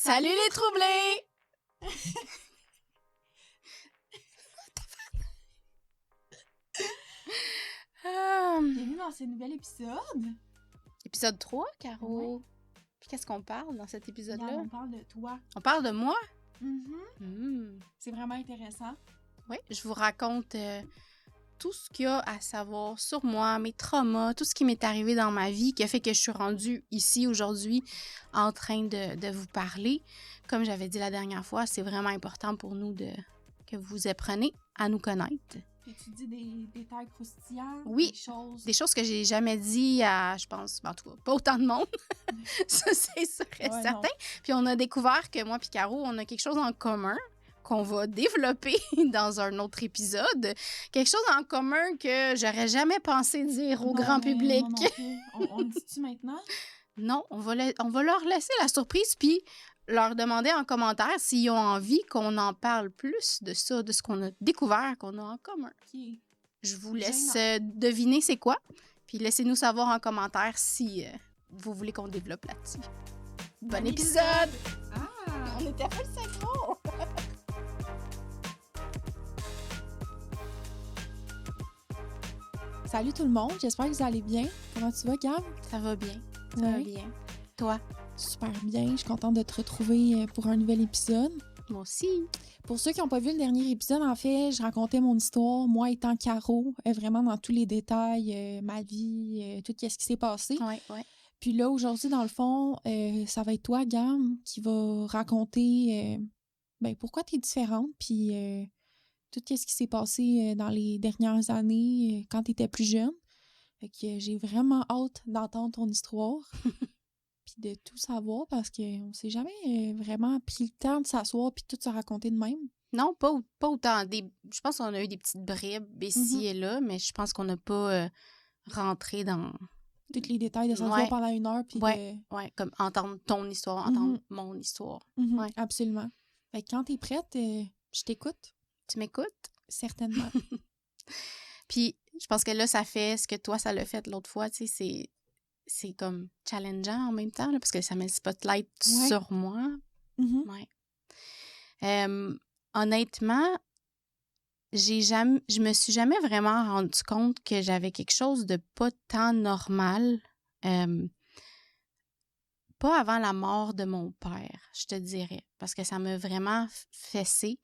Salut les troublés! Bienvenue dans ce nouvel épisode. Épisode 3, Caro. Ouais. Puis qu'est-ce qu'on parle dans cet épisode-là? Regarde, on parle de toi. On parle de moi? Mm-hmm. C'est vraiment intéressant. Oui, je vous raconte tout ce qu'il y a à savoir sur moi, mes traumas, tout ce qui m'est arrivé dans ma vie qui a fait que je suis rendue ici aujourd'hui en train de vous parler. Comme j'avais dit la dernière fois, c'est vraiment important pour nous que vous apprenez à nous connaître. Et tu dis des détails croustillants, Oui, des choses que j'ai jamais dit à, je pense, en tout cas, pas autant de monde. Ça, c'est sûr et certain. Non. Puis on a découvert que moi et Caro, on a quelque chose en commun qu'on va développer dans un autre épisode. Quelque chose en commun que j'aurais jamais pensé dire au grand public. On le dit-tu maintenant? Non, on va leur laisser la surprise, puis leur demander en commentaire s'ils ont envie qu'on en parle plus de ça, de ce qu'on a découvert, qu'on a en commun. Okay. Je vous laisse deviner c'est quoi, puis laissez-nous savoir en commentaire si vous voulez qu'on développe là-dessus. Bon épisode! Ah! On était full synchro! Salut tout le monde, j'espère que vous allez bien. Comment tu vas, Gab? Ça va bien, ça va bien. Toi? Super bien, je suis contente de te retrouver pour un nouvel épisode. Moi aussi. Pour ceux qui n'ont pas vu le dernier épisode, en fait, je racontais mon histoire, moi étant Caro, vraiment dans tous les détails, ma vie, tout ce qui s'est passé. Oui. Puis là, aujourd'hui, dans le fond, ça va être toi, Gam, qui va raconter pourquoi tu es différente, puis tout ce qui s'est passé dans les dernières années, quand tu étais plus jeune. Fait que j'ai vraiment hâte d'entendre ton histoire. Puis de tout savoir parce qu'on s'est jamais vraiment pris le temps de s'asseoir puis tout se raconter de même. Non, pas autant. Je pense qu'on a eu des petites bribes ici et là, mais je pense qu'on n'a pas rentré dans... Tous les détails de s'asseoir pendant 1 heure. Puis comme entendre ton histoire, entendre mon histoire. Ouais. Absolument. Fait que quand t'es prête, je t'écoute. Tu m'écoutes? Certainement. Puis je pense que là, ça fait ce que toi, ça l'a fait l'autre fois, tu sais, c'est comme challengeant en même temps, là, parce que ça met le spotlight sur moi. Mm-hmm. Ouais. Honnêtement, je me suis jamais vraiment rendu compte que j'avais quelque chose de pas tant normal. Pas avant la mort de mon père, je te dirais, parce que ça m'a vraiment fessé.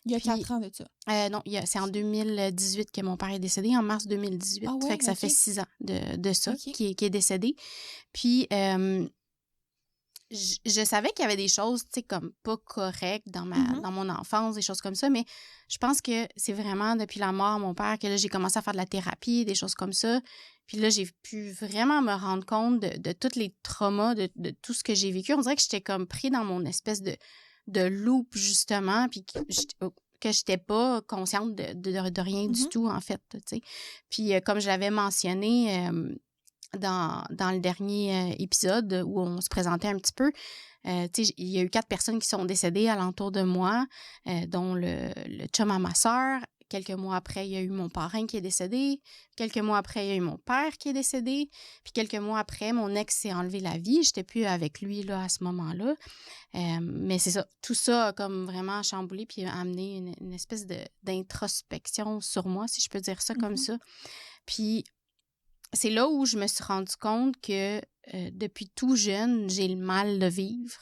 Il y a 4 ans de ça. Non, c'est en 2018 que mon père est décédé, en mars 2018. Ah ouais, fait que ça fait 6 ans de ça qui est décédé. Puis, je savais qu'il y avait des choses, tu sais, comme pas correctes dans mon enfance, des choses comme ça, mais je pense que c'est vraiment depuis la mort de mon père que là, j'ai commencé à faire de la thérapie, des choses comme ça. Puis là, j'ai pu vraiment me rendre compte de tous les traumas, de tout ce que j'ai vécu. On dirait que j'étais comme pris dans mon espèce de loop, justement, puis que j'étais pas consciente de rien du tout, en fait, tu sais. Puis, comme je l'avais mentionné dans le dernier épisode où on se présentait un petit peu, tu sais, il y a eu 4 personnes qui sont décédées alentour de moi, dont le chum à ma sœur. Quelques mois après, il y a eu mon parrain qui est décédé. Quelques mois après, il y a eu mon père qui est décédé. Puis quelques mois après, mon ex s'est enlevé la vie. J'étais plus avec lui là à ce moment-là. Mais c'est ça. Tout ça a comme vraiment chamboulé puis amené une espèce d'introspection sur moi, si je peux dire ça comme ça. Puis c'est là où je me suis rendu compte que depuis tout jeune, j'ai le mal de vivre.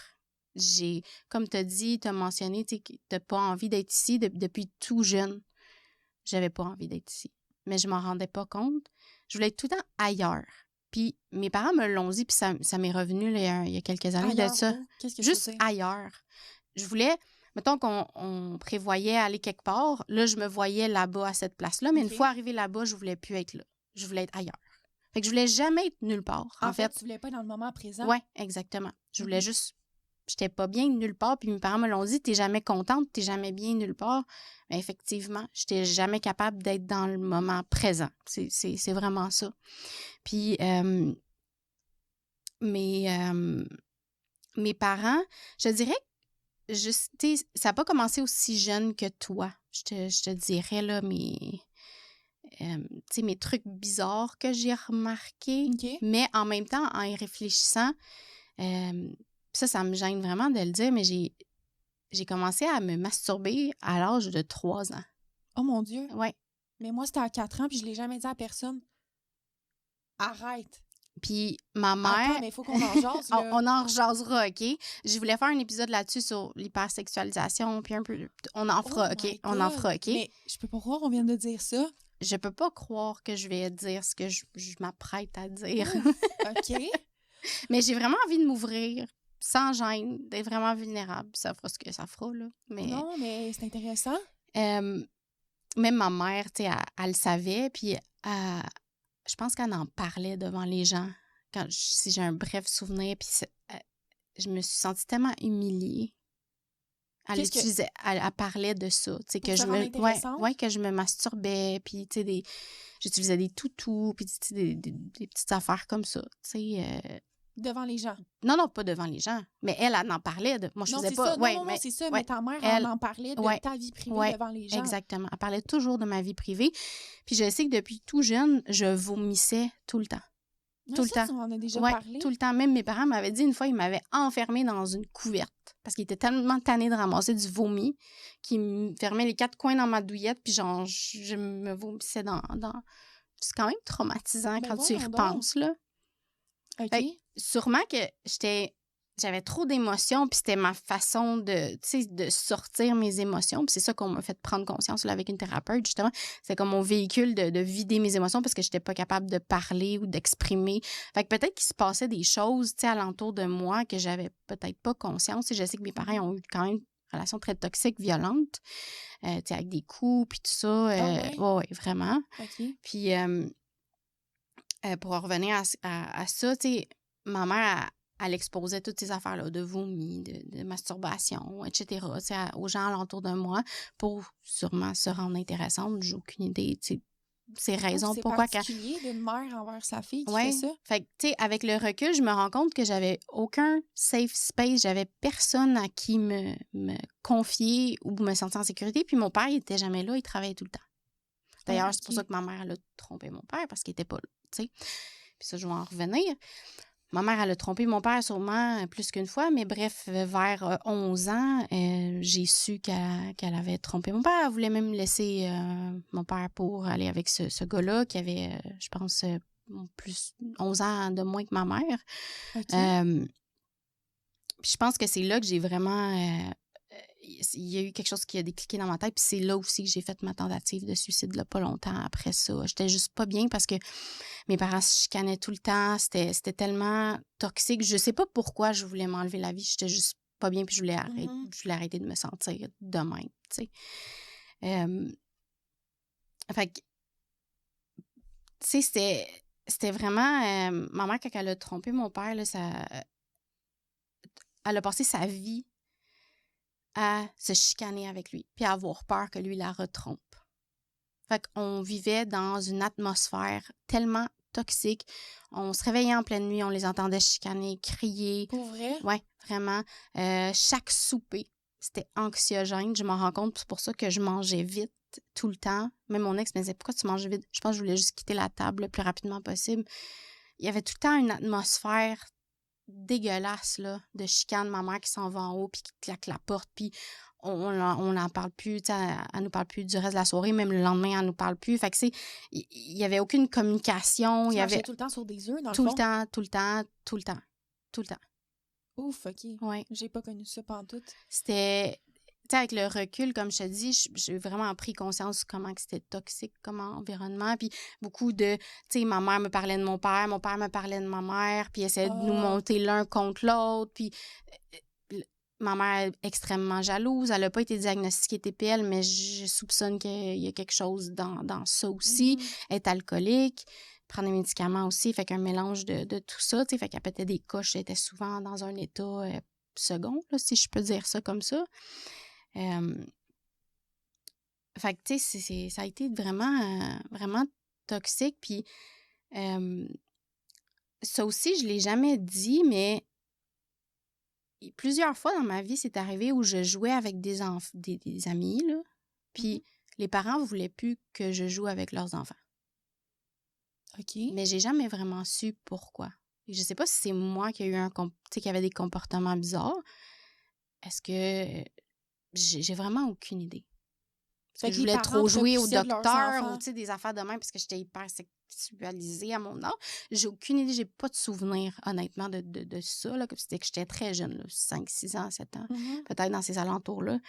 Comme tu as dit, tu as mentionné que tu n'as pas envie d'être ici depuis tout jeune. J'avais pas envie d'être ici. Mais je m'en rendais pas compte. Je voulais être tout le temps ailleurs. Puis mes parents me l'ont dit, puis ça m'est revenu là, il y a quelques années de ça. Qu'est-ce que juste ailleurs. Je voulais, mettons qu'on prévoyait aller quelque part, là, je me voyais là-bas à cette place-là, mais une fois arrivée là-bas, je voulais plus être là. Je voulais être ailleurs. Fait que je voulais jamais être nulle part. En fait, tu voulais pas être dans le moment présent. Oui, exactement. Je voulais juste... J'étais pas bien nulle part, puis mes parents me l'ont dit, t'es jamais contente, t'es jamais bien nulle part. Mais effectivement, j'étais jamais capable d'être dans le moment présent. C'est vraiment ça. Puis mes parents, je dirais que ça n'a pas commencé aussi jeune que toi. Je te dirais là mes trucs bizarres que j'ai remarqués. Okay. Mais en même temps, en y réfléchissant, Puis ça me gêne vraiment de le dire, mais j'ai commencé à me masturber à l'âge de 3 ans. Oh mon Dieu! Ouais. Mais moi, c'était à 4 ans, puis je l'ai jamais dit à personne. Arrête! Puis ma mère... Attends, mais il faut qu'on en jase, là. On en rejasera, OK? Je voulais faire un épisode là-dessus sur l'hypersexualisation, puis un peu... On en fera, Oh OK? my On en God. fera, OK? Mais je peux pas croire qu'on vient de dire ça. Je peux pas croire que je vais dire ce que je m'apprête à dire. OK. Mais j'ai vraiment envie de m'ouvrir sans gêne, d'être vraiment vulnérable. Ça fera ce que ça fera, là. Mais, Non, mais c'est intéressant. même ma mère, tu sais, elle le savait, puis je pense qu'elle en parlait devant les gens. Si j'ai un bref souvenir, puis je me suis sentie tellement humiliée. Elle parlait de ça, tu sais, que que je me masturbais, puis tu sais, j'utilisais des toutous, puis tu sais, des petites affaires comme ça, tu sais. Devant les gens. Non, pas devant les gens, mais elle en parlait. Moi, je faisais pas. Ça. Non, c'est ça, mais ta mère, elle en parlait de ta vie privée devant les gens. Exactement. Elle parlait toujours de ma vie privée. Puis je sais que depuis tout jeune, je vomissais tout le temps. Tout le temps. Tu m'en as déjà parlé. Tout le temps. Même mes parents m'avaient dit une fois, ils m'avaient enfermée dans une couverte parce qu'ils étaient tellement tannés de ramasser du vomi qu'ils me fermaient les 4 coins dans ma douillette, puis genre, je me vomissais dans... C'est quand même traumatisant quand tu y repenses, là. OK. Sûrement que j'avais trop d'émotions, puis c'était ma façon de sortir mes émotions. Puis c'est ça qu'on m'a fait prendre conscience là, avec une thérapeute, justement. C'est comme mon véhicule de vider mes émotions parce que j'étais pas capable de parler ou d'exprimer. Fait que peut-être qu'il se passait des choses, alentour de moi que j'avais peut-être pas conscience. Je sais que mes parents ont eu quand même une relation très toxique, violente, avec des coups, puis tout ça. Ouais, vraiment. OK. Puis pour revenir à ça, tu sais, ma mère, elle exposait toutes ces affaires-là de vomi, de masturbation, etc., aux gens alentour de moi pour sûrement se rendre intéressante. J'ai aucune idée, tu sais, ces raisons pourquoi... C'est particulier d'une mère envers sa fille qui fait ça. Fait que, tu sais, avec le recul, je me rends compte que j'avais aucun safe space, j'avais personne à qui me confier ou me sentir en sécurité. Puis mon père, il était jamais là, il travaillait tout le temps. D'ailleurs, c'est pour ça que ma mère, elle a trompé mon père parce qu'il était pas là, tu sais. Puis ça, je vais en revenir. Ma mère, elle a trompé mon père sûrement plus qu'une fois, mais bref, vers 11 ans, j'ai su qu'elle avait trompé mon père. Elle voulait même laisser mon père pour aller avec ce gars-là qui avait, je pense, plus 11 ans de moins que ma mère. Okay. Puis je pense que c'est là que j'ai vraiment... il y a eu quelque chose qui a décliqué dans ma tête, puis c'est là aussi que j'ai fait ma tentative de suicide, là, pas longtemps après ça. J'étais juste pas bien parce que mes parents se chicanaient tout le temps, c'était tellement toxique. Je sais pas pourquoi je voulais m'enlever la vie, j'étais juste pas bien, puis je voulais arrêter de me sentir de même, tu sais. Fait que, tu sais, c'était vraiment... ma mère, quand elle a trompé mon père, là, elle a passé sa vie à se chicaner avec lui, puis à avoir peur que lui la retrompe. Fait qu'on vivait dans une atmosphère tellement toxique. On se réveillait en pleine nuit, on les entendait chicaner, crier. Pour vrai? Oui, vraiment. Chaque souper, c'était anxiogène. Je m'en rends compte, c'est pour ça que je mangeais vite tout le temps. Même mon ex me disait, pourquoi tu manges vite? Je pense que je voulais juste quitter la table le plus rapidement possible. Il y avait tout le temps une atmosphère dégueulasse, là, de chicane, ma mère qui s'en va en haut puis qui claque la porte, puis on n'en parle plus, tu sais, elle nous parle plus du reste de la soirée, même le lendemain, elle nous parle plus. Fait que il y avait aucune communication. Tu marchais tout le temps sur des œufs, dans le fond? Tout le temps. Ouf, OK. Ouais. J'ai pas connu ça pantoute. C'était... Tu sais, avec le recul, comme je te dis, j'ai vraiment pris conscience de comment c'était toxique comme environnement. Puis beaucoup de... Tu sais, ma mère me parlait de mon père me parlait de ma mère, puis essayait de nous monter l'un contre l'autre. Puis ma mère est extrêmement jalouse. Elle n'a pas été diagnostiquée TPL, mais je soupçonne qu'il y a quelque chose dans ça aussi. Elle est alcoolique, prend des médicaments aussi, fait qu'un mélange de tout ça. Tu sais, fait qu'elle pétait des coches, elle était souvent dans un état second, là, si je peux dire ça comme ça. Fait que, tu sais, ça a été vraiment, vraiment toxique. Puis, ça aussi, je l'ai jamais dit, mais plusieurs fois dans ma vie, c'est arrivé où je jouais avec des amis, là, puis les parents ne voulaient plus que je joue avec leurs enfants. OK. Mais j'ai jamais vraiment su pourquoi. Je sais pas si c'est moi qui a eu qui avait des comportements bizarres. Est-ce que j'ai vraiment aucune idée. Parce Fait que que je les voulais parents trop te jouer au repoussaient de leurs docteur ou enfants. tu sais, des affaires de même parce que j'étais hyper sexualisée à mon âge. J'ai aucune idée, j'ai pas de souvenir, honnêtement, de ça. Là, c'était que j'étais très jeune, là, 5, 6 ans, 7 ans, peut-être dans ces alentours-là.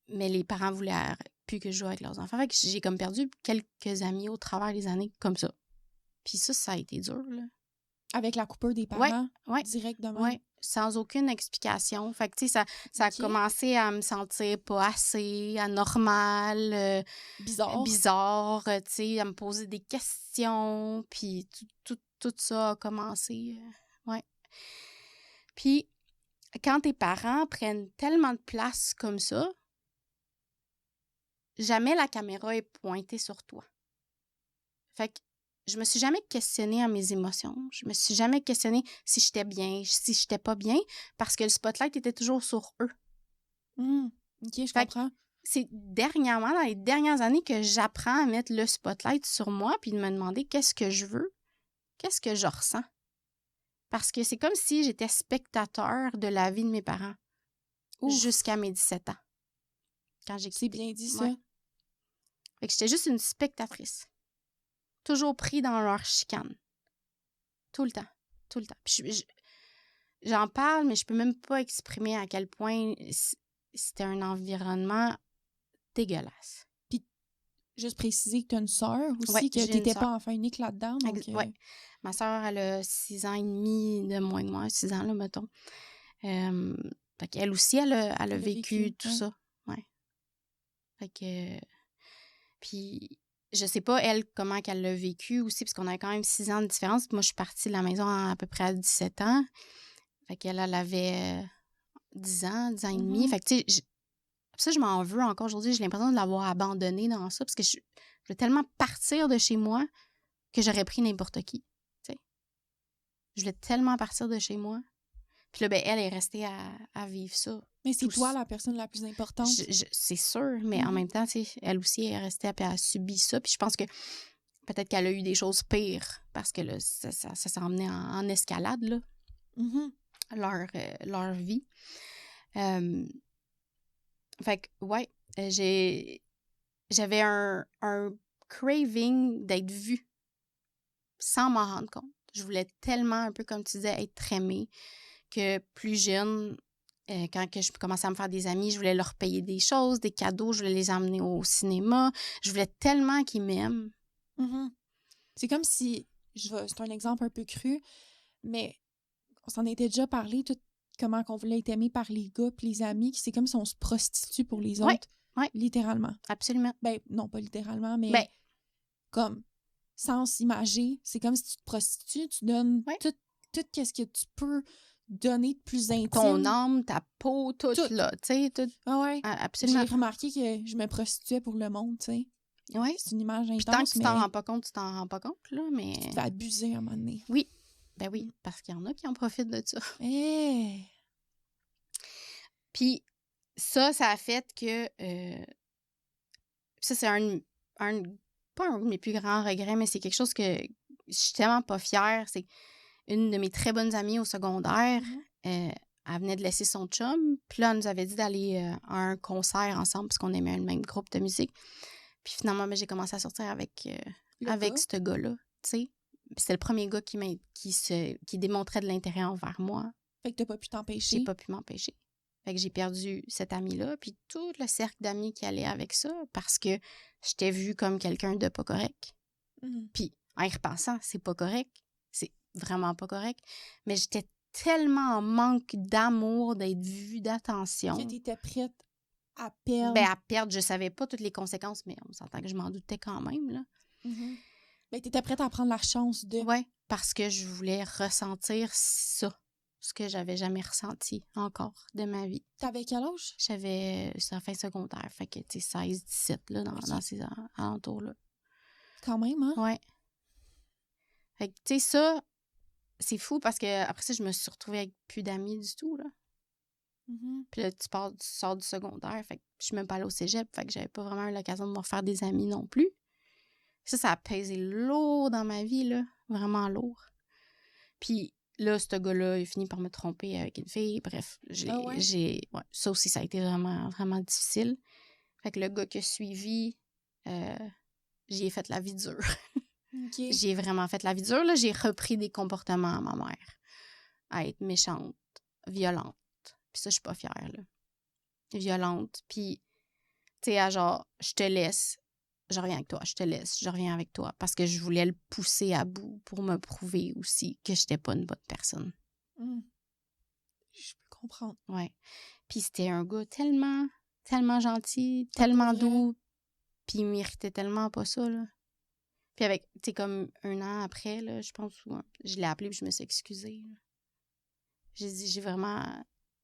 Mais les parents voulaient plus que je joue avec leurs enfants. Fait que j'ai comme perdu quelques amis au travers des années comme ça. Puis ça a été dur, là. Avec la coupure des Ouais, parents, ouais, direct de même. ouais, sans aucune explication. Fait que, tu sais, ça a OK. commencé à me sentir pas assez, anormal, bizarre, tu sais, à me poser des questions, puis tout ça a commencé, ouais. Puis, quand tes parents prennent tellement de place comme ça, jamais la caméra est pointée sur toi. Fait que je me suis jamais questionnée à mes émotions. Je me suis jamais questionnée si j'étais bien, si j'étais pas bien, parce que le spotlight était toujours sur eux. OK, je comprends. C'est dernièrement, dans les dernières années, que j'apprends à mettre le spotlight sur moi puis de me demander qu'est-ce que je veux, qu'est-ce que je ressens. Parce que c'est comme si j'étais spectateur de la vie de mes parents jusqu'à mes 17 ans. Quand j'ai C'est quitté. bien dit, ça. Ouais. Fait que j'étais juste une spectatrice. Toujours pris dans leur chicane. Tout le temps. Tout le temps. Puis j'en parle, mais je peux même pas exprimer à quel point c'était un environnement dégueulasse. Puis, juste préciser que tu as une sœur aussi, Ouais, que tu n'étais pas enfant unique là-dedans. Donc, ouais. Ma sœur, elle a 6 ans et demi de moins que moi, 6 ans, là, mettons. Fait qu'elle aussi, elle a vécu tout ça. Ouais. Fait que... Puis, je sais pas, elle, comment qu'elle l'a vécu aussi, parce qu'on avait quand même 6 ans de différence. Moi, je suis partie de la maison à peu près à 17 ans. Fait qu'elle, elle avait 10 ans et demi. Fait que, tu sais, ça, je m'en veux encore aujourd'hui. J'ai l'impression de l'avoir abandonnée dans ça, parce que je veux tellement partir de chez moi que j'aurais pris n'importe qui. Tu sais. Je voulais tellement partir de chez moi. Puis là, ben, elle est restée à vivre ça. mais c'est toi la personne la plus importante. C'est sûr, mais en même temps, tu sais, elle aussi est restée, elle a subi ça. Puis je pense que peut-être qu'elle a eu des choses pires parce que là, ça s'en emmenait en escalade, là, leur vie. Fait que, ouais, j'avais un craving d'être vue sans m'en rendre compte. Je voulais tellement, un peu comme tu disais, être aimée, que plus jeune, quand que je commençais à me faire des amis, je voulais leur payer des choses, des cadeaux, je voulais les emmener au cinéma. Je voulais tellement qu'ils m'aiment. C'est comme si, c'est un exemple un peu cru, mais on s'en était déjà parlé, tout comment qu'on voulait être aimé par les gars puis les amis, c'est comme si on se prostitue pour les autres. Ouais. Littéralement. Absolument. Ben, non, pas littéralement, mais comme sens imagé, c'est comme si tu te prostitues, tu donnes tout ce que tu peux donner de plus intime. Ton âme, ta peau, tout. Là, tu sais, tout. Ah ouais. Absolument. J'ai remarqué que je me prostituais pour le monde, tu sais. Oui. C'est une image intense, puis tant que tu t'en rends pas compte, tu t'en rends pas compte, là, mais... Tu te fais abuser à un moment donné. Oui. Ben oui, parce qu'il y en a qui en profitent de ça. Puis ça a fait que... ça, c'est pas un de mes plus grands regrets, mais c'est quelque chose que je suis tellement pas fière. C'est une de mes très bonnes amies au secondaire. Elle venait de laisser son chum. Puis là, elle nous avait dit d'aller à un concert ensemble parce qu'on aimait le même groupe de musique. Puis finalement, j'ai commencé à sortir avec ce gars-là, tu sais. C'était le premier gars qui démontrait de l'intérêt envers moi. Fait que t'as pas pu t'empêcher. J'ai pas pu m'empêcher. Fait que j'ai perdu cet ami-là, puis tout le cercle d'amis qui allait avec ça, parce que j'étais vue comme quelqu'un de pas correct. Puis, en y repensant, c'est pas correct. C'est vraiment pas correct. Mais j'étais tellement en manque d'amour, d'être vue, d'attention. Que t'étais prête à perdre. Ben, à perdre, je savais pas toutes les conséquences, mais on s'entend que je m'en doutais quand même, là. Ben, t'étais prête à prendre la chance de... Ouais, parce que je voulais ressentir ça. Ce que j'avais jamais ressenti encore de ma vie. T'avais quel âge? J'avais sa fin secondaire, fait que, tu sais, 16, 17, là, dans ces alentours-là. Quand même, hein? Ouais. Fait que, tu sais, ça, c'est fou parce que après ça, je me suis retrouvée avec plus d'amis du tout, là. Puis là, tu sors du secondaire, fait que je suis même pas allée au cégep, fait que j'avais pas vraiment eu l'occasion de me refaire des amis non plus. Ça a pesé lourd dans ma vie, là. Vraiment lourd. Puis là, ce gars-là, il finit par me tromper avec une fille. Bref, ouais, ça aussi, ça a été vraiment, vraiment difficile. Fait que le gars qui a suivi, j'y ai fait la vie dure. OK. J'y ai vraiment fait la vie dure. Là, j'ai repris des comportements à ma mère. À être méchante, violente. Puis ça, je suis pas fière, là. Violente. Puis, tu sais, à genre, je te laisse, je reviens avec toi. Je te laisse, je reviens avec toi. Parce que je voulais le pousser à bout pour me prouver aussi que j'étais pas une bonne personne. Je peux comprendre. Ouais. Puis c'était un gars tellement, tellement gentil, tellement doux. Puis il méritait tellement pas ça, là. Puis avec, tu sais, comme un an après, là, je pense, je l'ai appelé puis je me suis excusée, là. J'ai dit,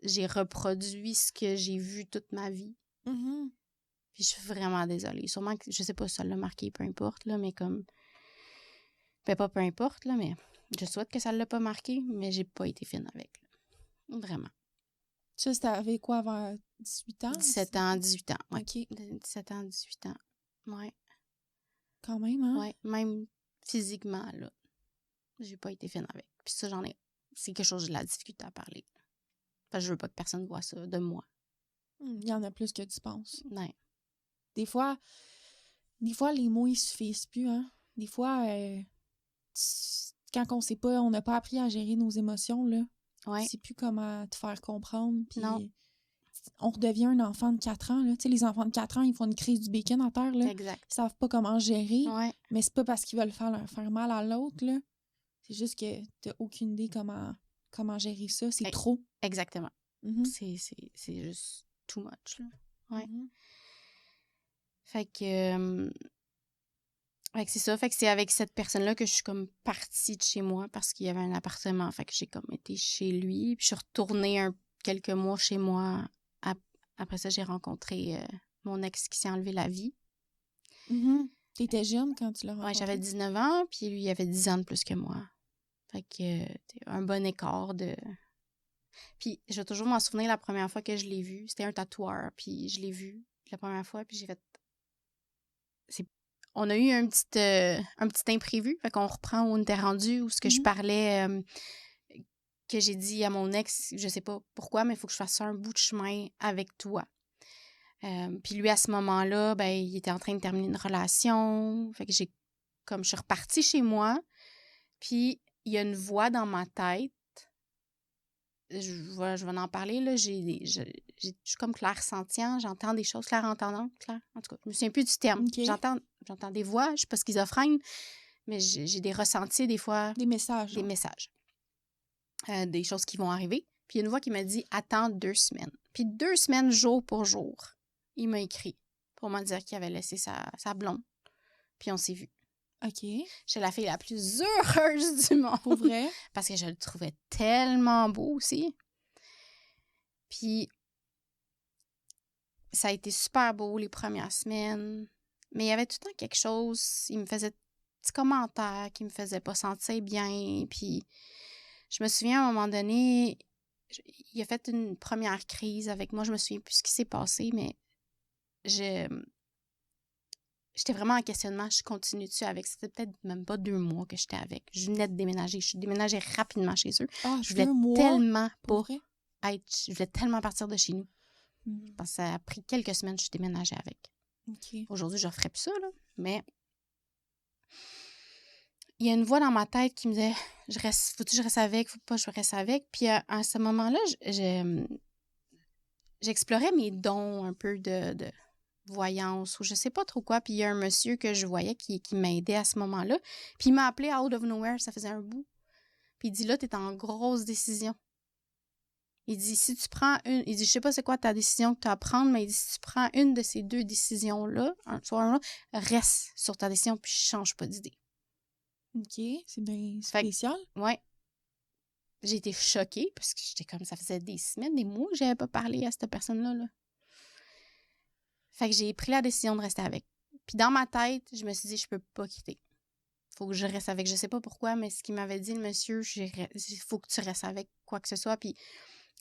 j'ai reproduit ce que j'ai vu toute ma vie. Mm-hmm. Puis je suis vraiment désolée. Sûrement que, je sais pas si ça l'a marqué, peu importe, là, mais comme... Ben pas peu importe, là, mais je souhaite que ça l'a pas marqué, mais j'ai pas été fine avec, là. Vraiment. Ça, c'était avec quoi, vers 18 ans? 17 ans, 18 ans, ouais. OK. 17 ans, 18 ans, ouais. Quand même, hein? Ouais, même physiquement, là, j'ai pas été fine avec. Puis ça, c'est quelque chose que j'ai de la difficulté à parler. Parce que je veux pas que personne voit ça de moi. Il y en a plus que tu penses. Ouais. Des fois, les mots, ils suffisent plus, hein? Des fois, quand on sait pas, on n'a pas appris à gérer nos émotions, là. Ouais. On sait plus comment te faire comprendre. Puis Non. on redevient un enfant de 4 ans, là. Tu sais, les enfants de 4 ans, ils font une crise du bacon à terre, là. Exact. Ils savent pas comment gérer. Ouais. Mais c'est pas parce qu'ils veulent faire mal à l'autre, là. C'est juste que t'as aucune idée comment gérer ça. C'est trop. Exactement. Mm-hmm. C'est juste too much, là. Ouais. Mm-hmm. Fait que c'est ça. Fait que c'est avec cette personne-là que je suis comme partie de chez moi parce qu'il y avait un appartement. Fait que j'ai comme été chez lui. Puis je suis retournée quelques mois chez moi. Après ça, j'ai rencontré mon ex qui s'est enlevé la vie. Mm-hmm. T'étais jeune quand tu l'as rencontré? Ouais, j'avais 19 ans, puis lui, il avait 10 ans de plus que moi. Fait que un bon écart de... Puis je vais toujours m'en souvenir la première fois que je l'ai vu. C'était un tatoueur, puis je l'ai vu la première fois, puis j'ai fait... On a eu un petit imprévu, fait qu'on reprend où on était rendu, où ce que je parlais, que j'ai dit à mon ex, je sais pas pourquoi, mais il faut que je fasse un bout de chemin avec toi. Puis lui, à ce moment-là, ben, il était en train de terminer une relation. Fait que je suis repartie chez moi, puis il y a une voix dans ma tête. Je vais en parler, là. Je suis comme clair-sentient, j'entends des choses, clair-entendante, clair. En tout cas, je me souviens plus du terme. Okay. J'entends des voix, je suis pas schizophrène, mais j'ai des ressentis des fois. Des messages. Des messages. Des choses qui vont arriver. Puis il y a une voix qui m'a dit « Attends 2 semaines ». Puis 2 semaines, jour pour jour, il m'a écrit pour me dire qu'il avait laissé sa blonde. Puis on s'est vus. OK. J'étais la fille la plus heureuse du monde. Pour vrai? Parce que je le trouvais tellement beau aussi. Puis ça a été super beau les premières semaines. Mais il y avait tout le temps quelque chose. Il me faisait des petits commentaires qui me faisaient pas sentir bien. Puis je me souviens à un moment donné, il a fait une première crise avec moi. Je me souviens plus ce qui s'est passé, mais j'étais vraiment en questionnement. Je continue-tu avec? C'était peut-être même pas 2 mois que j'étais avec. Je venais de déménager. Je suis déménagée rapidement chez eux. Ah, je voulais 2 mois? tellement pas vrai? je voulais tellement partir de chez nous. Parce que ça a pris quelques semaines que je suis déménagée avec. OK. Aujourd'hui, je referais plus ça, là. Mais il y a une voix dans ma tête qui me disait faut-tu que je reste avec? Faut pas que je reste avec? Puis à ce moment-là, j'explorais mes dons un peu de voyance ou je sais pas trop quoi. Puis il y a un monsieur que je voyais qui m'aidait à ce moment-là. Puis il m'a appelé out of nowhere, ça faisait un bout. Puis il dit là, t'es en grosse décision. Il dit, si tu prends il dit, je sais pas c'est quoi ta décision que tu as à prendre, mais il dit, si tu prends une de ces 2 décisions-là, soit un autre, reste sur ta décision puis change pas d'idée. OK, c'est bien spécial. Ouais. J'ai été choquée parce que j'étais comme, ça faisait des semaines, des mois que j'avais pas parlé à cette personne-là, là. Fait que j'ai pris la décision de rester avec. Puis dans ma tête, je me suis dit, je peux pas quitter. Faut que je reste avec. Je sais pas pourquoi, mais ce qu'il m'avait dit, le monsieur, il faut que tu restes avec quoi que ce soit. Puis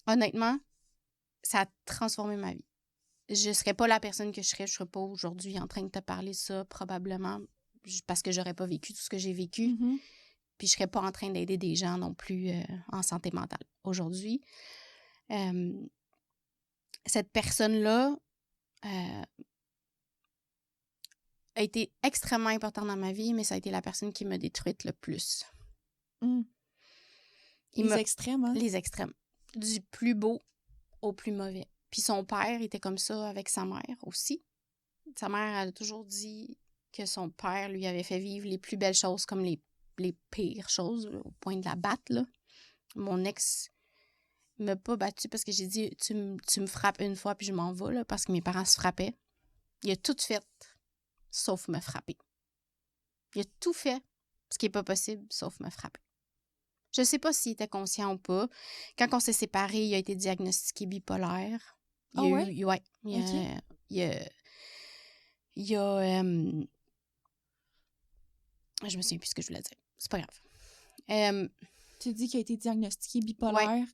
honnêtement, ça a transformé ma vie. Je serais pas la personne que je serais pas aujourd'hui en train de te parler de ça, probablement, parce que j'aurais pas vécu tout ce que j'ai vécu. Mm-hmm. Puis je serais pas en train d'aider des gens non plus en santé mentale. Aujourd'hui, cette personne-là a été extrêmement importante dans ma vie, mais ça a été la personne qui m'a détruite le plus. Les extrêmes, hein? Les extrêmes. Du plus beau au plus mauvais. Puis son père était comme ça avec sa mère aussi. Sa mère a toujours dit que son père lui avait fait vivre les plus belles choses comme les pires choses, au point de la battre, là. Mon ex m'a pas battue parce que j'ai dit « Tu me frappes une fois puis je m'en vais », là, parce que mes parents se frappaient. Il a tout fait, sauf me frapper. Il a tout fait, ce qui n'est pas possible, sauf me frapper. Je sais pas s'il était conscient ou pas. Quand on s'est séparés, il a été diagnostiqué bipolaire. Il y a eu, ouais. Je me souviens plus ce que je voulais dire. C'est pas grave. Tu dis qu'il a été diagnostiqué bipolaire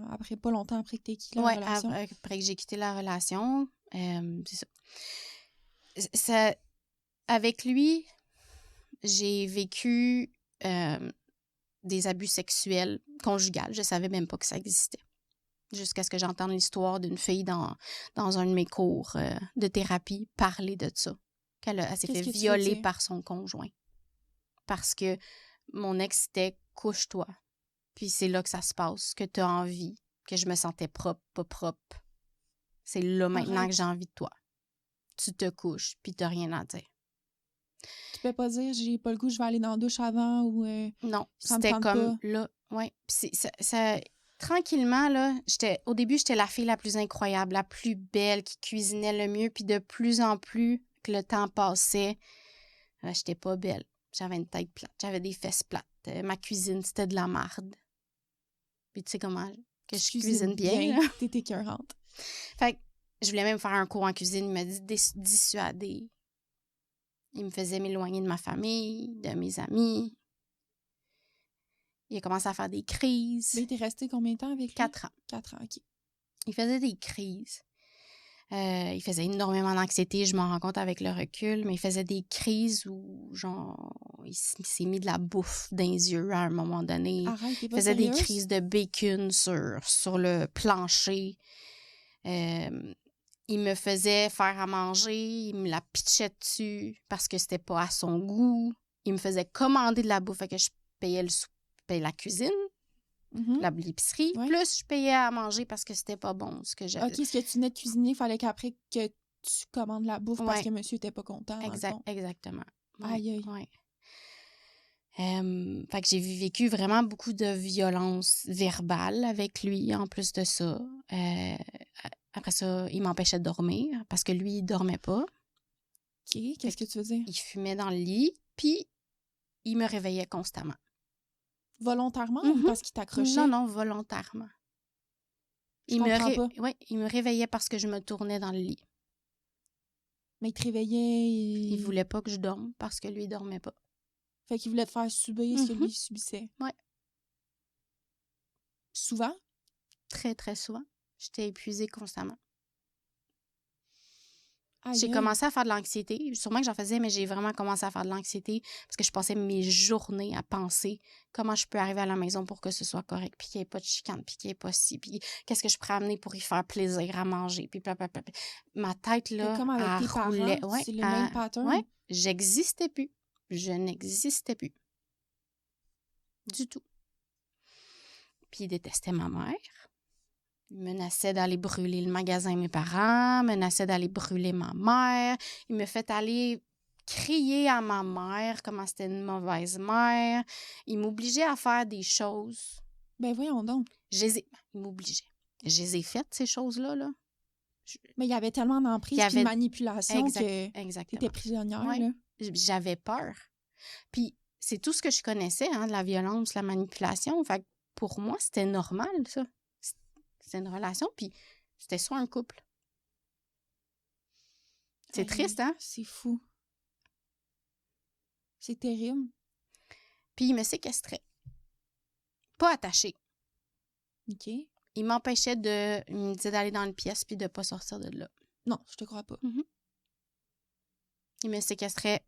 après pas longtemps après que tu aies quitté la relation? Après que j'ai quitté la relation. C'est ça. Avec lui, j'ai vécu des abus sexuels conjugaux. Je savais même pas que ça existait. Jusqu'à ce que j'entende l'histoire d'une fille dans un de mes cours de thérapie parler de ça. Elle s'est fait violer par son conjoint. Parce que mon ex, c'était « couche-toi ». Puis c'est là que ça se passe, que tu as envie, que je me sentais propre, pas propre. C'est là maintenant que j'ai envie de toi. Tu te couches, puis t'as rien à dire. Tu peux pas dire « j'ai pas le goût, je vais aller dans la douche avant » ou non, c'était comme pas. Là, ouais. Puis ça tranquillement, là, au début, j'étais la fille la plus incroyable, la plus belle, qui cuisinait le mieux, puis de plus en plus que le temps passait, j'étais pas belle. J'avais une tête plate, j'avais des fesses plates. Ma cuisine, c'était de la marde. Puis tu sais comment que je cuisine bien. T'es écœurante. Fait que je voulais même faire un cours en cuisine. Il m'a dit dissuader. Il me faisait m'éloigner de ma famille, de mes amis. Il a commencé à faire des crises. Mais t'es resté combien de temps avec lui? 4 ans. 4 ans, OK. Il faisait des crises. Il faisait énormément d'anxiété, je m'en rends compte avec le recul, mais il faisait des crises où, genre, il s'est mis de la bouffe dans les yeux à un moment donné. Arrête, il faisait des crises de bacon sur le plancher. Il me faisait faire à manger, il me la pitchait dessus parce que c'était pas à son goût. Il me faisait commander de la bouffe, fait que je payais la cuisine. L'épicerie, plus je payais à manger parce que c'était pas bon ce que j'avais. OK, ce que tu venais de cuisiner, il fallait qu'après que tu commandes la bouffe parce que monsieur était pas content. Exactement. Aïe, aïe. Ouais. Fait que j'ai vécu vraiment beaucoup de violence verbale avec lui, en plus de ça. Après ça, il m'empêchait de dormir parce que lui, il dormait pas. OK, qu'est-ce que tu veux dire? Il fumait dans le lit, puis il me réveillait constamment. Volontairement ou parce qu'il t'accrochait? Non, volontairement. Il me réveillait parce que je me tournais dans le lit. Mais il te réveillait et... Il voulait pas que je dorme parce que lui, il dormait pas. Fait qu'il voulait te faire subir ce que lui subissait. Ouais. Souvent? Très, très souvent. J'étais épuisée constamment. J'ai commencé à faire de l'anxiété. Sûrement que j'en faisais, mais j'ai vraiment commencé à faire de l'anxiété parce que je passais mes journées à penser comment je peux arriver à la maison pour que ce soit correct, puis qu'il n'y ait pas de chicane, puis qu'il n'y ait pas ci, puis qu'est-ce que je pourrais amener pour y faire plaisir à manger, puis blablabla. Ma tête, là, comme avec tes roulait. Parents, c'est le même pattern? Oui, j'existais plus. Je n'existais plus. Du tout. Puis il détestait ma mère. Il menaçait d'aller brûler le magasin de mes parents, menaçait d'aller brûler ma mère. Il me fait aller crier à ma mère comment c'était une mauvaise mère. Il m'obligeait à faire des choses. Ben voyons donc. Il m'obligeait. Je les ai faites, ces choses-là. Là. Mais il y avait tellement d'emprise et de manipulation que tu étais prisonnière. Ouais. Là. J'avais peur. Puis c'est tout ce que je connaissais, de la violence, la manipulation. Fait que pour moi, c'était normal, ça. C'était une relation, puis c'était soit un couple. C'est triste, hein? C'est fou. C'est terrible. Puis il me séquestrait. Pas attaché. OK. Il m'empêchait il me disait d'aller dans une pièce puis de pas sortir de là. Non, je te crois pas. Il me séquestrait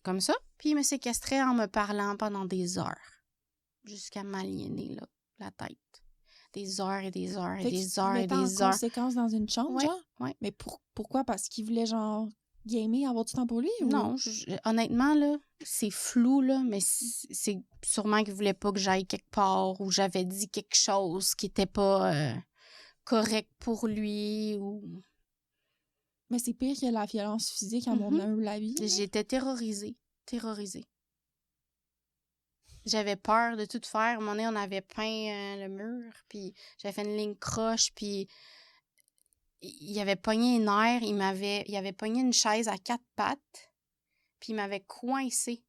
comme ça, puis il me séquestrait en me parlant pendant des heures, jusqu'à m'aliéner, là, la tête. Des heures et des heures et Fait des qu'il te heures et mettait en des heures. conséquence dans une chambre, Ouais, genre? ouais. Mais pourquoi? Parce qu'il voulait, genre, gamer, avoir du temps pour lui, ou? Non, honnêtement, là, c'est flou, là, mais c'est sûrement qu'il voulait pas que j'aille quelque part ou j'avais dit quelque chose qui était pas correct pour lui ou... Mais c'est pire que la violence physique, à mon humble avis. Là. J'étais terrorisée. J'avais peur de tout faire. À un moment donné, on avait peint le mur, puis j'avais fait une ligne croche, puis il avait pogné un nerf, il avait pogné une chaise à 4 pattes, puis il m'avait coincé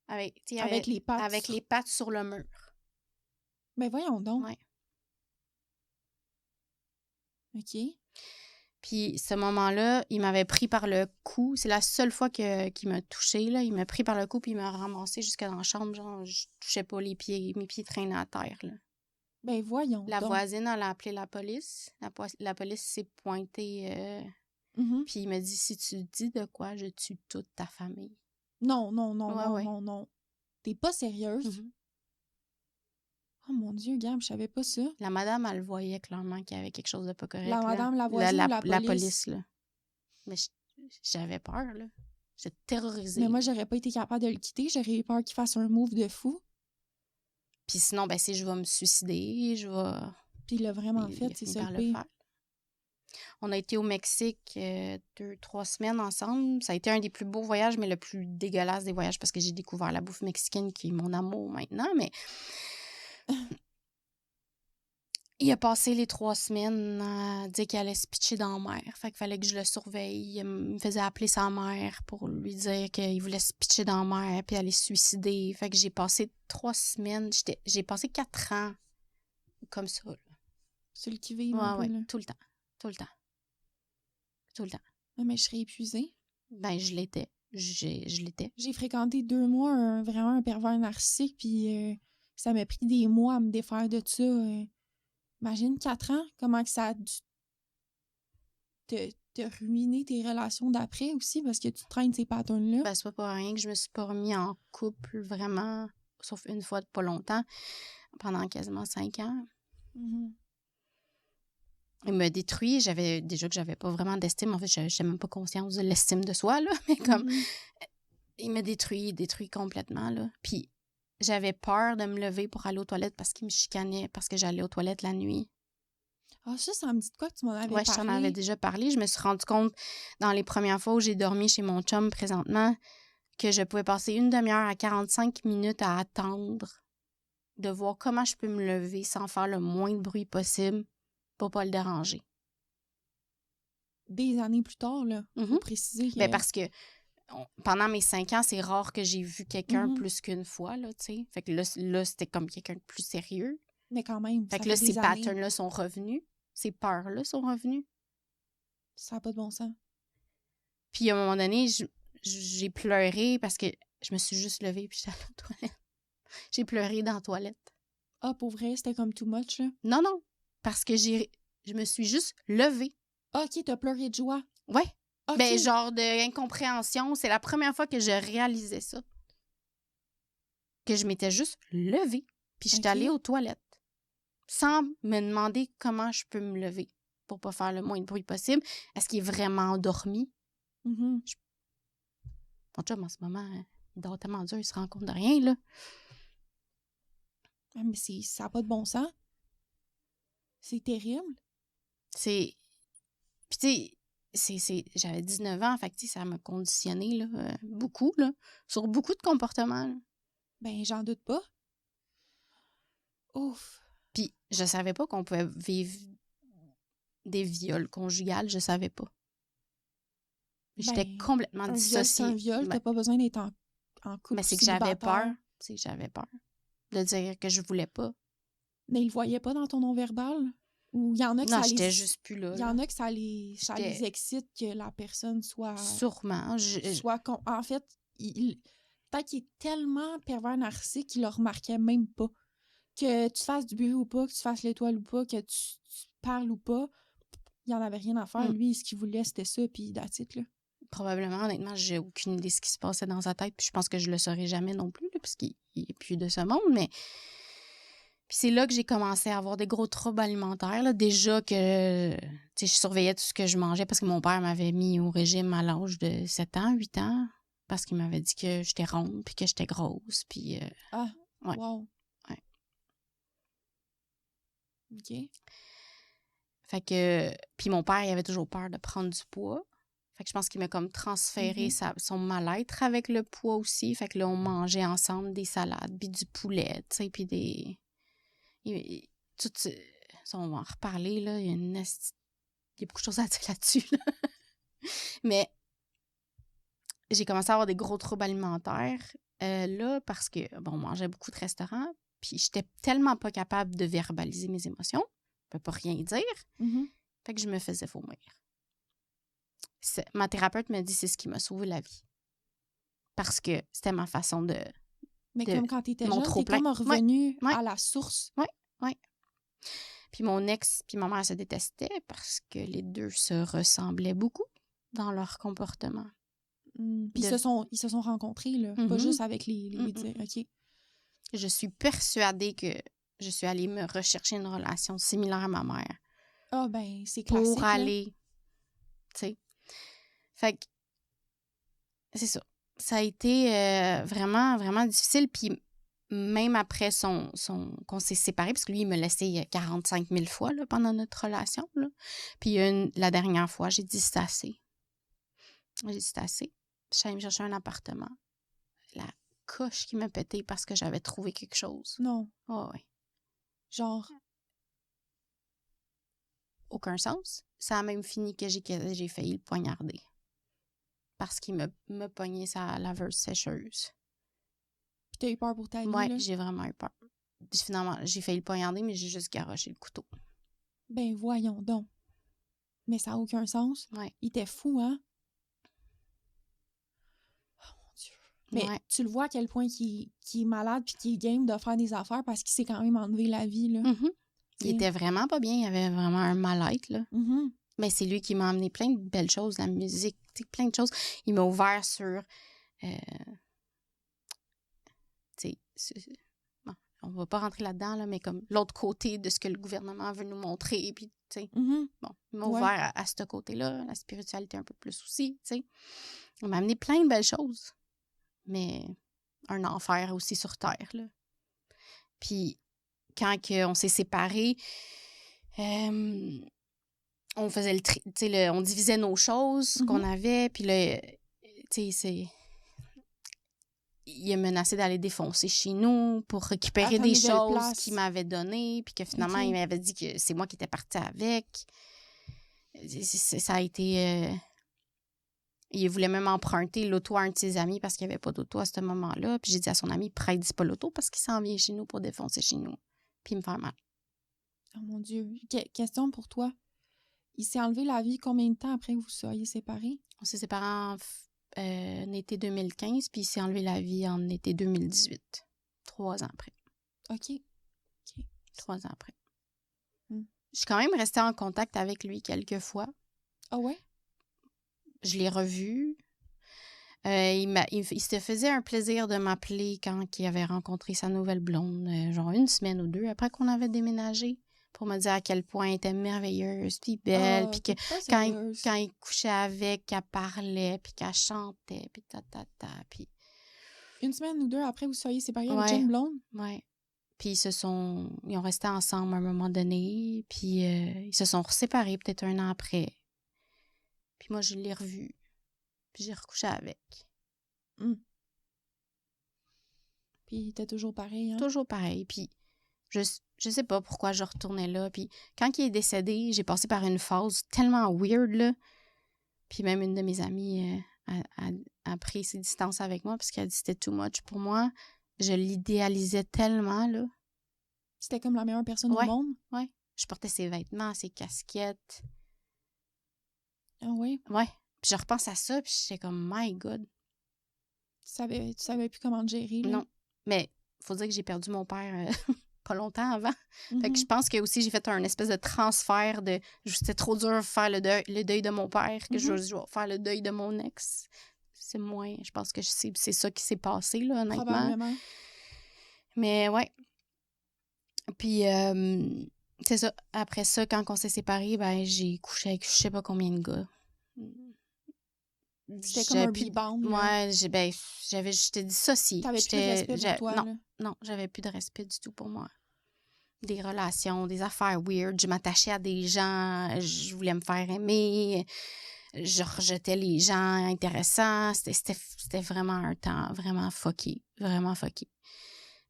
avec les pattes. avec les pattes sur le mur. Ben voyons donc. Ouais. OK. Puis ce moment-là, il m'avait pris par le cou. C'est la seule fois qu'il m'a touché, là. Il m'a pris par le cou, puis il m'a ramassé jusqu'à dans la chambre. Genre, je touchais pas les pieds. Mes pieds traînaient à terre, là. Ben voyons La donc. voisine, elle a appelé la police. La police s'est pointée. Puis il m'a dit, si tu dis de quoi, je tue toute ta famille. Non. T'es pas sérieuse? Oh mon Dieu, Gab, je savais pas ça. La madame, elle voyait clairement qu'il y avait quelque chose de pas correct. La madame, la voisine ou la police? La police, là. Mais j'avais peur, là. J'étais terrorisée. Mais moi, j'aurais pas été capable de le quitter. J'aurais eu peur qu'il fasse un move de fou. Puis sinon, ben, si je vais me suicider, je vais... Puis il l'a vraiment fait, c'est ça le pire. On a été au Mexique 2-3 semaines ensemble. Ça a été un des plus beaux voyages, mais le plus dégueulasse des voyages parce que j'ai découvert la bouffe mexicaine qui est mon amour maintenant, mais... Il a passé les 3 semaines à dire qu'il allait se pitcher dans la mer. Fait qu'il fallait que je le surveille. Il me faisait appeler sa mère pour lui dire qu'il voulait se pitcher dans la mer puis aller se suicider. Fait que j'ai passé 3 semaines. J'ai passé 4 ans comme ça. Là. Celui qui vit ouais, là. tout le temps. Mais je serais épuisée. Ben, je l'étais. Je l'étais. J'ai fréquenté 2 mois vraiment un pervers narcissique, puis ça m'a pris des mois à me défaire de ça. Imagine 4 ans, comment que ça a dû te ruiner tes relations d'après aussi, parce que tu traînes ces patterns-là. Ben, c'est pas pour rien que je me suis pas remis en couple vraiment, sauf une fois de pas longtemps, pendant quasiment 5 ans. Il m'a détruit. J'avais pas vraiment d'estime. En fait, je n'avais même pas conscience de l'estime de soi, là. Mais comme, il m'a détruit complètement, là. Puis, j'avais peur de me lever pour aller aux toilettes parce qu'il me chicanait, parce que j'allais aux toilettes la nuit. Ah, ça me dit de quoi que tu m'en avais parlé? Oui, je t'en avais déjà parlé. Je me suis rendu compte, dans les premières fois où j'ai dormi chez mon chum présentement, que je pouvais passer une demi-heure à 45 minutes à attendre de voir comment je peux me lever sans faire le moins de bruit possible pour pas le déranger. Des années plus tard, là, pour préciser que... Ben parce que pendant mes 5 ans, c'est rare que j'ai vu quelqu'un plus qu'une fois, là, tu sais. Fait que là, c'était comme quelqu'un de plus sérieux. Mais quand même, fait que là, ces patterns-là sont revenus. Ces peurs-là sont revenues. Ça n'a pas de bon sens. Puis à un moment donné, j'ai pleuré parce que je me suis juste levée puis j'étais allée aux toilettes. J'ai pleuré dans la toilette. Ah, pour vrai, c'était comme too much, là? Non. Parce que je me suis juste levée. Ah, OK, t'as pleuré de joie. Ouais. Okay. Ben, genre d'incompréhension. C'est la première fois que je réalisais ça. Que je m'étais juste levée. Puis j'étais allée aux toilettes. Sans me demander comment je peux me lever pour pas faire le moins de bruit possible. Est-ce qu'il est vraiment endormi? Mon chum, en ce moment, il dort tellement dur, il se rend compte de rien, là. Ah, mais ça n'a pas de bon sens. C'est terrible. Puis tu sais, j'avais 19 ans, fait que ça m'a conditionné, là, beaucoup, là, sur beaucoup de comportements. Là. Ben, j'en doute pas. Ouf. Puis je savais pas qu'on pouvait vivre des viols conjugales, je savais pas. J'étais complètement dissociée. C'est un viol, t'as pas besoin d'être en couple. Mais c'est que j'avais peur. C'est que j'avais peur de dire que je voulais pas. Mais ils le voyaient pas dans ton non-verbal? Ou il y en a que non, j'étais juste plus là. Il y en a que ça les excite que la personne soit... Sûrement. En fait, peut-être qu'il est tellement pervers narcissique qu'il le remarquait même pas. Que tu fasses du bruit ou pas, que tu fasses l'étoile ou pas, que tu parles ou pas, il n'y en avait rien à faire. Lui, ce qu'il voulait, c'était ça, puis that's it, là. probablement, honnêtement, j'ai aucune idée de ce qui se passait dans sa tête. Puis je pense que je le saurai jamais non plus, là, parce qu'il n'est plus de ce monde. Mais puis c'est là que j'ai commencé à avoir des gros troubles alimentaires. Là. Déjà que je surveillais tout ce que je mangeais parce que mon père m'avait mis au régime à l'âge de 7 ans, 8 ans, parce qu'il m'avait dit que j'étais ronde puis que j'étais grosse. Puis, ouais. Wow. Ouais. OK. Fait que... Puis mon père, il avait toujours peur de prendre du poids. Fait que je pense qu'il m'a comme transféré son mal-être avec le poids aussi. Fait que là, on mangeait ensemble des salades, puis du poulet, tu sais, puis des... Tout, ça, on va en reparler, là. Il y a beaucoup de choses à dire là-dessus, là. Mais j'ai commencé à avoir des gros troubles alimentaires, là, parce que, bon, on mangeait beaucoup de restaurants, puis j'étais tellement pas capable de verbaliser mes émotions, je peux pas rien dire, fait que je me faisais vomir. Ma thérapeute me dit que c'est ce qui m'a sauvé la vie. Parce que c'était ma façon de... Mais comme quand t'étais mon jeune, trop t'es plein. comme revenu Ouais. à la source. Oui. Puis mon ex puis ma mère se détestaient parce que les deux se ressemblaient beaucoup dans leur comportement. Puis ils se sont rencontrés, là. Pas juste avec les OK. Je suis persuadée que je suis allée me rechercher une relation similaire à ma mère. Ah, ben, c'est classique, pour aller, tu sais. Fait que, c'est ça. Ça a été vraiment, vraiment difficile. Puis même après qu'on s'est séparés, parce que lui, il me laissait 45 000 fois là, pendant notre relation. Là. Puis la dernière fois, j'ai dit c'est assez. J'ai dit c'est assez. Je suis allée me chercher un appartement. La coche qui m'a pété parce que j'avais trouvé quelque chose. Non. Oh, ouais. Genre... Aucun sens. Ça a même fini que j'ai failli le poignarder. Parce qu'il m'a pogné sa laveuse sécheuse. Puis t'as eu peur pour ta vie, ouais, là? J'ai vraiment eu peur. Puis finalement, j'ai failli le poignarder, mais j'ai juste garoché le couteau. Ben voyons donc. Mais ça n'a aucun sens. Ouais. Il était fou, hein? Oh mon Dieu. Mais tu le vois à quel point qu'il est malade puis qu'il est game de faire des affaires parce qu'il s'est quand même enlevé la vie, là. Il était vraiment pas bien. Il avait vraiment un mal-être, là. Mais c'est lui qui m'a amené plein de belles choses, la musique, plein de choses. Il m'a ouvert sur... bon, on va pas rentrer là-dedans, là, mais comme l'autre côté de ce que le gouvernement veut nous montrer. Puis, bon, il m'a ouvert à ce côté-là, la spiritualité un peu plus aussi, tu sais. Il m'a amené plein de belles choses. Mais un enfer aussi sur Terre, là. Puis, quand on s'est séparés, on faisait on divisait nos choses qu'on avait, puis là, tu sais, il a menacé d'aller défoncer chez nous pour récupérer des choses qu'il m'avait données, puis que finalement, il m'avait dit que c'est moi qui étais partie avec. Ça a été... il voulait même emprunter l'auto à un de ses amis parce qu'il n'y avait pas d'auto à ce moment-là. Puis j'ai dit à son ami, prête pas l'auto parce qu'il s'en vient chez nous pour défoncer chez nous. Puis il me fait mal. Oh mon Dieu. Question pour toi. Il s'est enlevé la vie combien de temps après que vous soyez séparés? On s'est séparés en été 2015, puis il s'est enlevé la vie en été 2018. 3 ans après. OK. 3 ans après. Je suis quand même restée en contact avec lui quelques fois. Ah ouais? Je l'ai revu. Il se faisait un plaisir de m'appeler quand il avait rencontré sa nouvelle blonde, genre 1 semaine ou 2 après qu'on avait déménagé, pour me dire à quel point elle était merveilleuse, puis belle, puis que quand il couchait avec, qu'elle parlait, puis qu'elle chantait, puis puis... 1 semaine ou 2 après vous soyez séparés avec une blonde? Ouais. Puis ils ont resté ensemble à un moment donné, puis ils se sont séparés peut-être 1 an après. Puis moi, je l'ai revu. Puis j'ai recouché avec. Puis il était toujours pareil, hein? Toujours pareil. Puis je sais pas pourquoi je retournais là. Puis quand il est décédé, j'ai passé par une phase tellement weird, là. Puis même une de mes amies a pris ses distances avec moi parce qu'elle dit que c'était too much pour moi. Je l'idéalisais tellement, là. C'était comme la meilleure personne au monde? Ouais. Je portais ses vêtements, ses casquettes. Ah ouais? Ouais. Puis je repense à ça, puis j'étais comme, my God. Tu savais plus comment te gérer, là? Non. Mais faut dire que j'ai perdu mon père pas longtemps avant. Fait que je Mhm. pense que aussi j'ai fait un espèce de transfert de... C'était trop dur de faire le deuil de mon père, que je vais faire le deuil de mon ex. C'est moins... Je pense que c'est ça qui s'est passé, là, honnêtement. Probablement. Mais ouais. Puis, c'est ça. Après ça, quand on s'est séparés, ben, j'ai couché avec je sais pas combien de gars. C'était comme un rebound, là. Ouais, j'étais dissociée. T'avais plus de respect pour toi, Non, là. non, j'avais plus de respect du tout pour moi. Des relations, des affaires weird. Je m'attachais à des gens, je voulais me faire aimer, je rejetais les gens intéressants. C'était vraiment un temps vraiment fucké, vraiment fucké.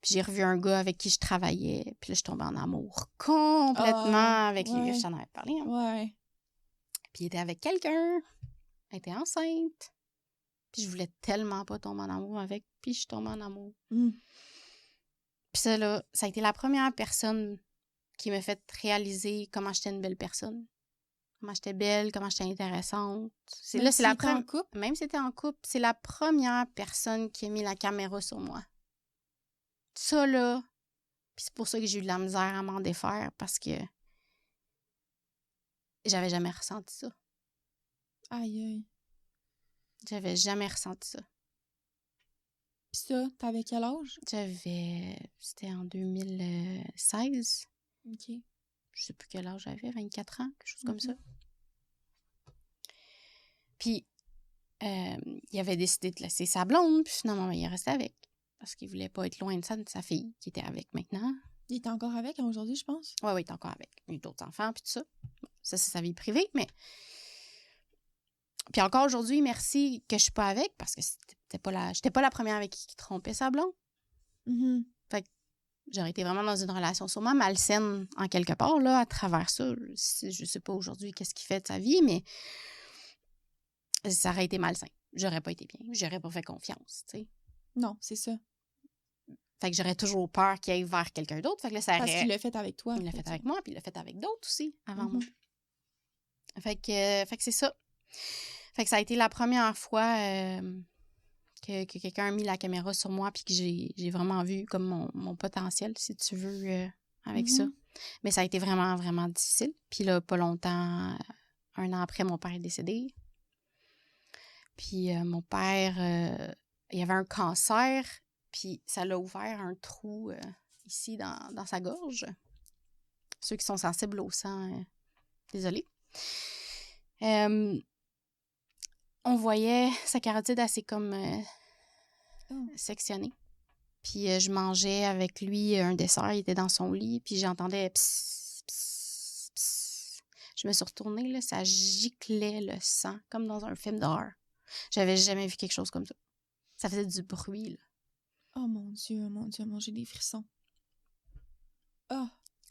Puis j'ai revu un gars avec qui je travaillais, puis là, je tombais en amour complètement avec lui. Ouais. Je t'en avais parlé, hein? Ouais. Puis il était avec quelqu'un, elle était enceinte, puis je voulais tellement pas tomber en amour avec, puis je tombais en amour. Mm. Puis ça, là, ça a été la première personne qui m'a fait réaliser comment j'étais une belle personne. Comment j'étais belle, comment j'étais intéressante. Même si t'étais en couple? Même si c'était en couple, c'est la première personne qui a mis la caméra sur moi. Ça, là, puis c'est pour ça que j'ai eu de la misère à m'en défaire, parce que j'avais jamais ressenti ça. Aïe, aïe. J'avais jamais ressenti ça. Pis ça, t'avais quel âge? C'était en 2016. OK. Je sais plus quel âge j'avais, 24 ans, quelque chose comme ça. Mhm. Puis, il avait décidé de laisser sa blonde, puis finalement, il est resté avec. Parce qu'il voulait pas être loin de sa fille, qui était avec maintenant. Il est encore avec aujourd'hui, je pense? Oui, il est encore avec. Il a eu d'autres enfants, puis tout ça. Bon, ça, c'est sa vie privée, mais... Puis encore aujourd'hui, merci que je suis pas avec, parce que j'étais pas la première avec qui trompait sa blonde. Mhm. Fait que j'aurais été vraiment dans une relation sûrement malsaine, en quelque part, là, à travers ça. Je sais pas aujourd'hui qu'est-ce qu'il fait de sa vie, mais ça aurait été malsain. J'aurais pas été bien. J'aurais pas fait confiance, tu sais. Non, c'est ça. Fait que j'aurais toujours peur qu'il aille vers quelqu'un d'autre. Fait que là, ça Parce aurait... qu'il l'a fait avec toi. Il l'a fait avec moi, puis il l'a fait avec d'autres aussi, avant Mhm. moi. Fait que c'est ça. Fait que ça a été la première fois que quelqu'un a mis la caméra sur moi, puis que j'ai vraiment vu comme mon potentiel, si tu veux, avec ça. Mhm. Mais ça a été vraiment, vraiment difficile. Puis là, pas longtemps, un an après, mon père est décédé. Puis mon père, il avait un cancer, puis ça l'a ouvert un trou ici dans sa gorge. Ceux qui sont sensibles au sang, désolé. On voyait sa carotide assez comme sectionnée. Puis je mangeais avec lui un dessert, il était dans son lit, puis j'entendais pss, pss, pss. Je me suis retournée, là, ça giclait le sang, comme dans un film d'horreur. J'avais jamais vu quelque chose comme ça. Ça faisait du bruit, là. Oh mon Dieu, j'ai des frissons. Oh.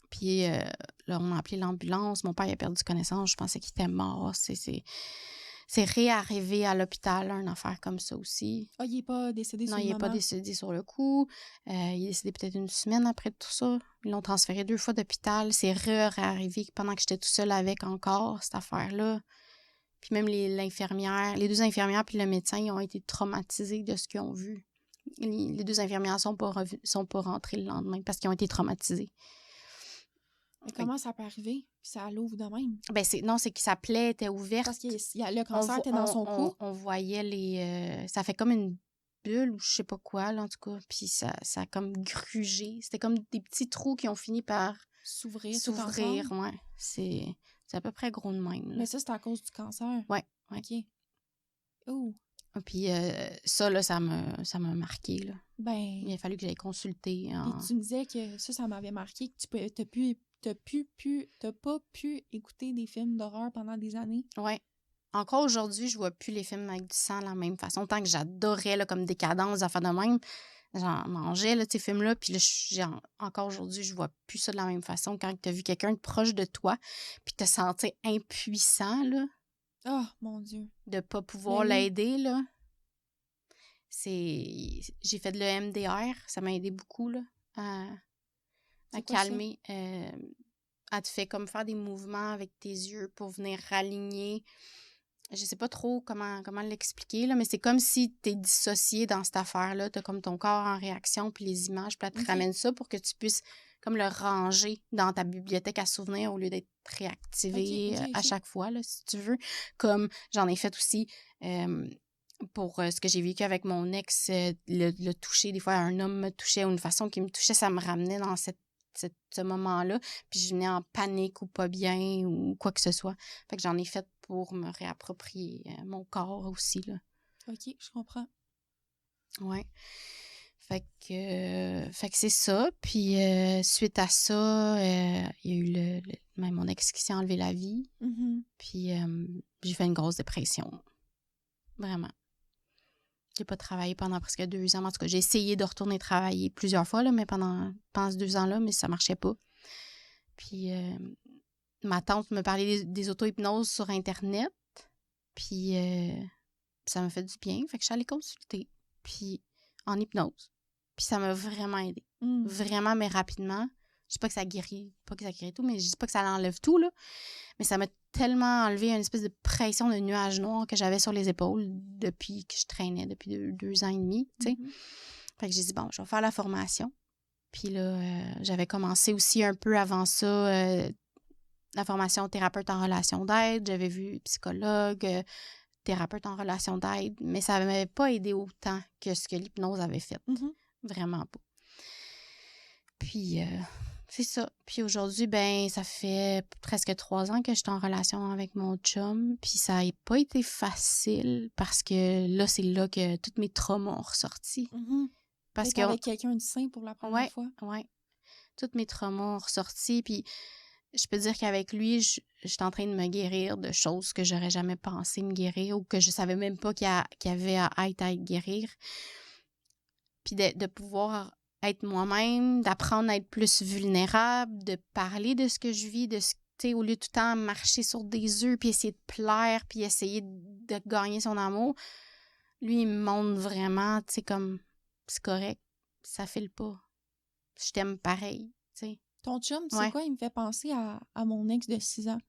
Puis là, on a appelé l'ambulance. Mon père, il a perdu connaissance. Je pensais qu'il était mort. C'est réarrivé à l'hôpital, une affaire comme ça aussi. Ah, il est pas décédé sur Non, le il n'est moment? pas décédé sur le coup. Il est décédé peut-être une semaine après tout ça. Ils l'ont transféré 2 fois d'hôpital. C'est réarrivé pendant que j'étais tout seul avec encore, cette affaire-là. Puis même les 2 infirmières puis le médecin, ils ont été traumatisés de ce qu'ils ont vu. Les 2 infirmières sont pas rentrées le lendemain parce qu'ils ont été traumatisés. Comment ça peut arriver? Puis ça l'ouvre de même? Ben c'est que sa plaie était ouverte. Parce que le cancer était dans son cou? On voyait les... ça fait comme une bulle ou je sais pas quoi, là, en tout cas. Puis ça a comme grugé. C'était comme des petits trous qui ont fini par S'ouvrir. Ouais. C'est à peu près gros de même, là. Mais ça, c'est à cause du cancer? Ouais. OK. Oh. Puis ça, là, ça m'a marqué, là. Ben... Il a fallu que j'aille consulter. Puis tu me disais que ça m'avait marqué, que t'as pas pu écouter des films d'horreur pendant des années. Ouais. Encore aujourd'hui, je vois plus les films avec du sang de la même façon. Tant que j'adorais, là, comme Décadence, affaires de même, j'en mangeais, là, ces films-là. Puis là, encore aujourd'hui, je vois plus ça de la même façon. Quand t'as vu quelqu'un de proche de toi, puis te sentir impuissant, là. Oh, mon Dieu. De pas pouvoir l'aider, là. J'ai fait de l'EMDR. Ça m'a aidé beaucoup, là, à calmer. Elle te fait comme faire des mouvements avec tes yeux pour venir raligner. Je sais pas trop comment l'expliquer, là, mais c'est comme si t'es dissocié dans cette affaire-là. T'as comme ton corps en réaction, puis les images, puis elle te ramène ça pour que tu puisses comme le ranger dans ta bibliothèque à souvenirs au lieu d'être réactivé à chaque fois, là, si tu veux. Comme j'en ai fait aussi pour ce que j'ai vécu avec mon ex, le toucher. Des fois, un homme me touchait ou une façon qu'il me touchait, ça me ramenait dans ce moment-là. Puis je venais en panique ou pas bien ou quoi que ce soit. Fait que j'en ai fait pour me réapproprier mon corps aussi, là. OK, je comprends. Ouais. Fait que c'est ça. Puis suite à ça, il y a eu même mon ex qui s'est enlevé la vie. Puis j'ai fait une grosse dépression. Vraiment. J'ai pas travaillé pendant presque 2 ans. En tout cas, j'ai essayé de retourner travailler plusieurs fois, là, mais pendant ces 2 ans-là, mais ça marchait pas. Puis ma tante me parlait des auto-hypnoses sur Internet. Puis ça m'a fait du bien. Fait que je suis allée consulter. Puis en hypnose. Puis ça m'a vraiment aidée. Vraiment, mais rapidement. Je dis pas que ça guérit tout, mais je dis pas que ça l'enlève tout, là. Mais ça m'a tellement enlevé une espèce de pression de nuage noir que j'avais sur les épaules depuis que je traînais, depuis 2 ans et demi, tu sais. Fait que j'ai dit, bon, je vais faire la formation. Puis là, j'avais commencé aussi un peu avant ça la formation thérapeute en relation d'aide. J'avais vu psychologue, thérapeute en relation d'aide, mais ça ne m'avait pas aidé autant que ce que l'hypnose avait fait. Vraiment pas. Puis, c'est ça. Puis aujourd'hui, ben ça fait presque 3 ans que je suis en relation avec mon chum. Puis ça n'a pas été facile parce que là, c'est là que tous mes traumas ont ressorti. Parce que avec quelqu'un de sain pour la première fois. Oui. Tous mes traumas ont ressorti. Puis je peux dire qu'avec lui, je suis en train de me guérir de choses que j'aurais jamais pensé me guérir ou que je savais même pas qu'il y avait à guérir. Puis de pouvoir être moi-même, d'apprendre à être plus vulnérable, de parler de ce que je vis, au lieu de tout le temps marcher sur des œufs, puis essayer de plaire, puis essayer de gagner son amour. Lui, il me montre vraiment, tu sais, comme, c'est correct, ça file pas. Je t'aime pareil, tu sais. Ton chum, tu sais quoi, il me fait penser à mon ex de 6 ans.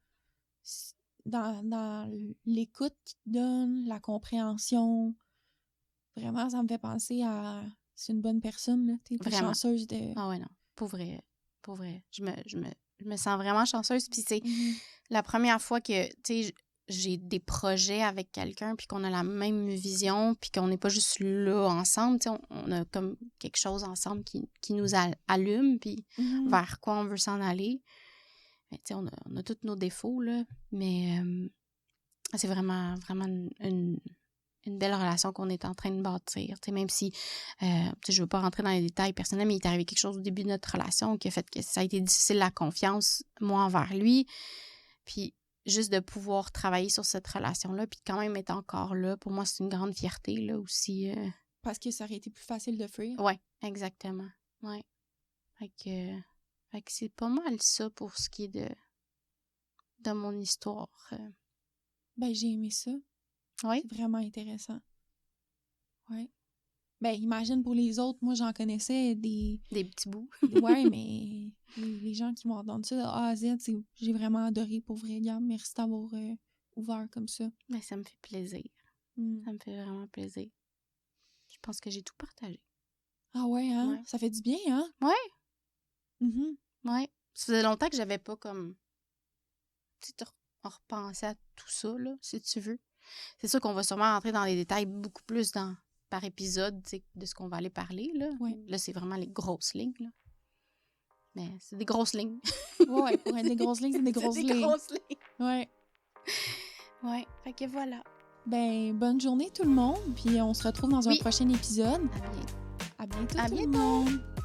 Dans l'écoute qu'il te donne, la compréhension, vraiment, ça me fait penser à... C'est une bonne personne, là. T'es chanceuse de... Ah ouais, non. Pour vrai. Je me sens vraiment chanceuse. Puis c'est la première fois que, tu sais, j'ai des projets avec quelqu'un, puis qu'on a la même vision, puis qu'on n'est pas juste là ensemble, tu sais, on a comme quelque chose ensemble qui nous allume, puis vers quoi on veut s'en aller. Tu sais, on a tous nos défauts, là, mais c'est vraiment, vraiment une belle relation qu'on est en train de bâtir. T'sais, même si, je ne veux pas rentrer dans les détails personnels, mais il est arrivé quelque chose au début de notre relation qui a fait que ça a été difficile, la confiance, moi, envers lui. Puis, juste de pouvoir travailler sur cette relation-là, puis quand même être encore là, pour moi, c'est une grande fierté, là, aussi. Parce que ça aurait été plus facile de fuir. Oui, exactement. Oui. Fait que c'est pas mal ça pour ce qui est de mon histoire. Ben, j'ai aimé ça. Oui. C'est vraiment intéressant. Oui. Ben, imagine pour les autres, moi, j'en connaissais des petits bouts. Ouais, mais les gens qui m'ont entendu ça de A à Z, j'ai vraiment adoré, pour vrai, Gab. Merci d'avoir ouvert comme ça. Ben, ça me fait plaisir. Ça me fait vraiment plaisir. Je pense que j'ai tout partagé. Ah ouais, hein? Ouais. Ça fait du bien, hein? Ouais. Ouais. Ça faisait longtemps que j'avais pas comme... Tu sais, repensé à tout ça, là, si tu veux. C'est sûr qu'on va sûrement rentrer dans les détails beaucoup plus par épisode, tu sais, de ce qu'on va aller parler, là. Ouais. Là, c'est vraiment les grosses lignes, là. Mais c'est des grosses lignes. Ouais, pour être des grosses lignes, c'est des grosses lignes. C'est des grosses lignes. Ouais. Ouais, fait que voilà. Ben, bonne journée tout le monde, puis on se retrouve dans un prochain épisode. À bientôt. À bientôt tout le monde.